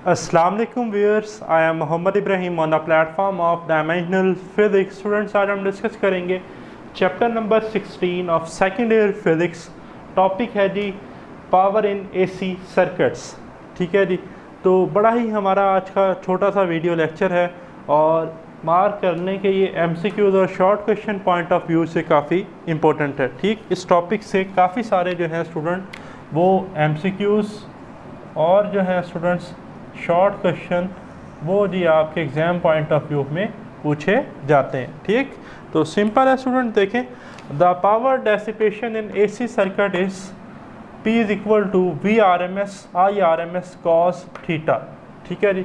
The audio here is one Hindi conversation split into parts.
अस्सलाम वालेकुम viewers, I am Mohammad Ibrahim on the platform of dimensional physics. Students, आज हम डिस्कस करेंगे chapter number 16 of second year physics. Topic है जी पावर इन एसी सर्किट्स। ठीक है जी, तो बड़ा ही हमारा आज का छोटा सा वीडियो लेक्चर है और मार्क करने के ये एमसीक्यूज़ और short question point of view से काफ़ी इंपॉर्टेंट है। ठीक, इस टॉपिक से काफ़ी सारे जो हैं स्टूडेंट वो एमसीक्यूज़ और जो है स्टूडेंट्स शॉर्ट क्वेश्चन वो जी आपके एग्ज़ाम पॉइंट ऑफ व्यू में पूछे जाते हैं। ठीक, तो सिंपल है स्टूडेंट, देखें the power dissipation in AC circuit is P is equal to V R M S I R M S cos theta. ठीक है जी,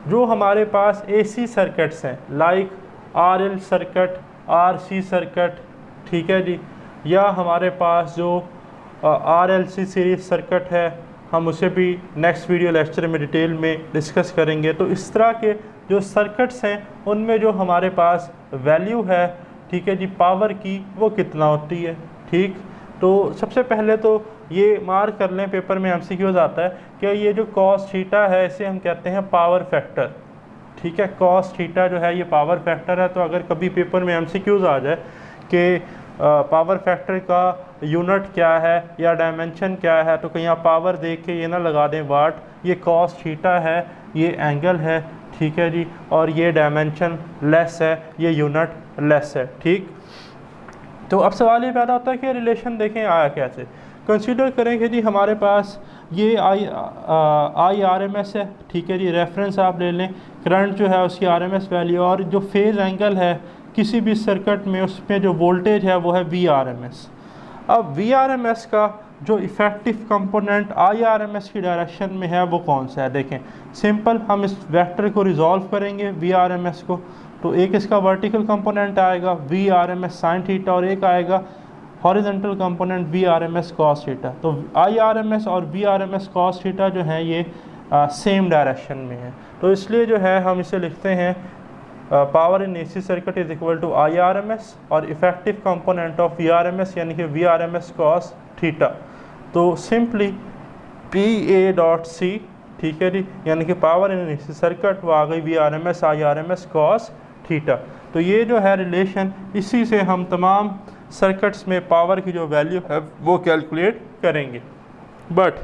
जो हमारे पास एसी सर्किट्स हैं like R L circuit, R C circuit, ठीक है जी, या हमारे पास जो R L C series circuit है, हम उसे भी नेक्स्ट वीडियो लेक्चर में डिटेल में डिस्कस करेंगे। तो इस तरह के जो सर्किट्स हैं उनमें जो हमारे पास वैल्यू है, ठीक है जी, पावर की, वो कितना होती है। ठीक, तो सबसे पहले तो ये मार्क कर लें, पेपर में एमसीक्यूज़ आता है कि ये जो कॉस थीटा है इसे हम कहते हैं पावर फैक्टर। ठीक है, कॉस थीटा जो है ये पावर फैक्टर है। तो अगर कभी पेपर में एमसीक्यूज़ आ जाए कि पावर फैक्टर का यूनिट क्या है या डायमेंशन क्या है, तो कहीं आप पावर देख के ये ना लगा दें वाट, ये कॉस थीटा है, ये एंगल है, ठीक है जी, और ये डायमेंशन लेस है, ये यूनिट लेस है। ठीक, तो अब सवाल ये पैदा होता है कि रिलेशन देखें आया कैसे। कंसीडर करें कि जी हमारे पास ये आई आर एम एस है, ठीक है जी, रेफरेंस आप ले लें, करंट जो है उसकी आर एम एस वैल्यू, और जो फेज़ एंगल है किसी भी सर्किट में उसमें जो वोल्टेज है वो है वी आर एम एस। अब वी आर एम एस का जो effective component I R M S की डायरेक्शन में है वो कौन सा है। देखें सिंपल, हम इस वेक्टर को रिजॉल्व करेंगे वी आर एम एस को, तो एक इसका वर्टिकल कंपोनेंट आएगा V R M S sine theta और एक आएगा horizontal component V R M S cos theta. तो आई आर एम एस और V R M S cos theta जो है ये सेम डायरेक्शन में है, तो इसलिए जो है हम इसे लिखते हैं power in AC circuit is equal to I R M S और effective component of V R M S यानी कि V R M S cos theta. तो simply P A dot C, ठीक है जी, यानी कि पावर इन एसी सर्किट वो आ गई V R M S I R M S cos theta. तो ये जो है रिलेशन, इसी से हम तमाम सर्किट्स में पावर की जो वैल्यू है वो कैलकुलेट करेंगे। बट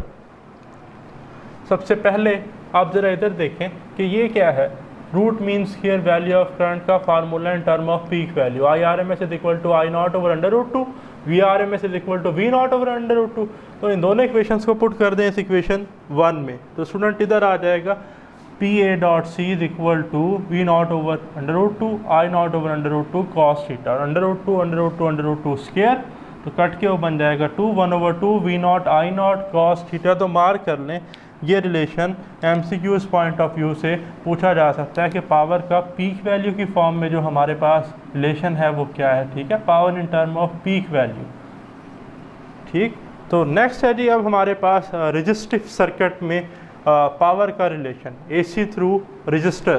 सबसे पहले आप ज़रा इधर देखें कि ये क्या है। Root means here value of current का formula in term of peak value, I R M S is equal to I not over under root two, V R M S is equal to V not over under root two. तो इन दोनों इक्वेशंस को पुट कर दें इस इक्वेशन 1 में, तो स्टूडेंट इधर आ जाएगा P A dot C is equal to V not over under root two I not over under root two cos theta, under root two under root two under root two square, तो कट के वो बन जाएगा 2 1 over 2 V nought I nought cos theta. तो मार्क कर लें, ये relation MCQs point of view से पूछा जा सकता है कि पावर का पीक वैल्यू की फॉर्म में जो हमारे पास रिलेशन है वो क्या है। ठीक है, power in term of peak value. ठीक, तो नेक्स्ट है जी अब हमारे पास रजिस्टिव सर्किट में पावर का रिलेशन एसी थ्रू रजिस्टर।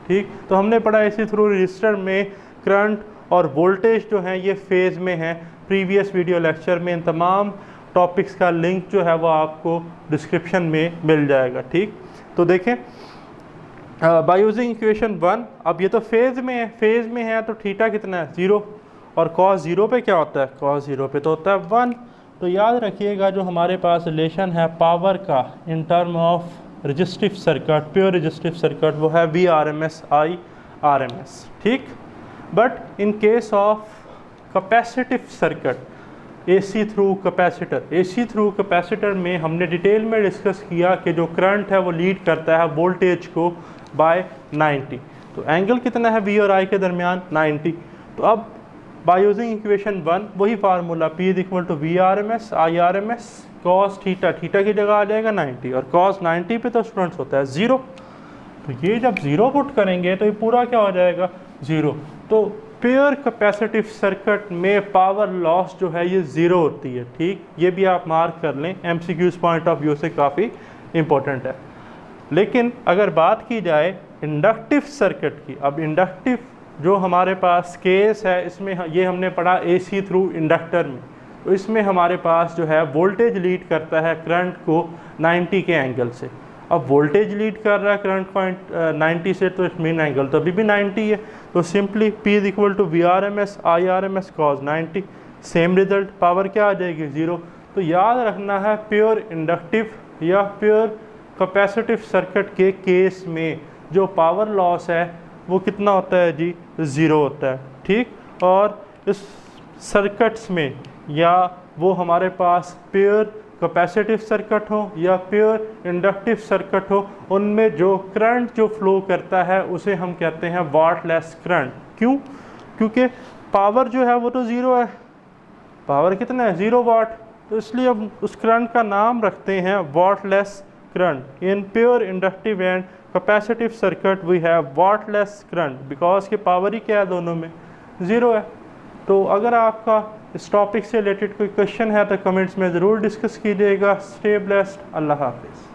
ठीक, तो हमने पढ़ा एसी थ्रू रजिस्टर में करंट और वोल्टेज जो हैं ये फेज़ में हैं। प्रीवियस वीडियो लेक्चर में इन तमाम टॉपिक्स का लिंक जो है वो आपको डिस्क्रिप्शन में मिल जाएगा। ठीक, तो देखें बाय यूजिंग इक्वेशन 1, अब ये तो फेज़ में है, फेज़ में है तो थीटा कितना है 0, और कॉस 0 पे क्या होता है, कॉस 0 पे तो होता है 1। तो याद रखिएगा जो हमारे पास रिलेशन है पावर का in term of resistive circuit, pure resistive circuit, वो है V R M S I R M S. ठीक, but in case of capacitive circuit AC through capacitor, AC through capacitor में हमने डिटेल में डिस्कस किया कि जो करंट है वो लीड करता है वोल्टेज को बाय 90। तो एंगल कितना है वी और आई के दरमियान, 90। तो अब बाय यूजिंग इक्वेशन 1 वही formula P is equal to V R M S I R M S cos theta, theta की जगह आ जाएगा 90 और कॉस 90 पे तो स्टूडेंट्स होता है 0। तो ये जब 0 पुट करेंगे तो ये पूरा क्या हो जाएगा 0। तो प्योर कैपेसिटिव सर्किट में पावर लॉस जो है ये 0 होती है। ठीक, ये भी आप मार्क कर लें, एमसीक्यूज़ पॉइंट ऑफ व्यू से काफ़ी इंपॉर्टेंट है। लेकिन अगर बात की जाए इंडक्टिव सर्किट की, अब इंडक्टिव जो हमारे पास केस है इसमें ये हमने पढ़ा एसी थ्रू इंडक्टर में, तो इसमें हमारे पास जो है वोल्टेज लीड करता है करंट को 90 के एंगल से। अब वोल्टेज लीड कर रहा है करंट पॉइंट 90 से, तो इट मीन एंगल तो अभी भी 90 है। तो simply P is equal to VRMS IRMS cos 90, same result, power क्या आ जाएगी 0। तो याद रखना है प्योर इंडक्टिव या प्योर कैपेसिटिव सर्किट के केस में जो पावर लॉस है वो कितना होता है जी, 0 होता है, ठीक। और इस सर्किट्स में या वो हमारे पास प्योर कैपेसिटिव सर्किट हो या प्योर इंडक्टिव सर्किट हो, उनमें जो करंट जो फ्लो करता है उसे हम कहते हैं वाटलेस करंट। क्यों? क्योंकि पावर जो है वो तो 0 है, पावर कितना है 0 वाट, तो इसलिए हम उस करंट का नाम रखते हैं wattless current. In pure inductive and capacitive circuit we have wattless current because कि पावर ही क्या है दोनों में 0 है। तो अगर आपका इस टॉपिक से रिलेटेड कोई क्वेश्चन है तो कमेंट्स में ज़रूर डिस्कस कीजिएगा। स्टे ब्लेस्ड, अल्लाह हाफिज़।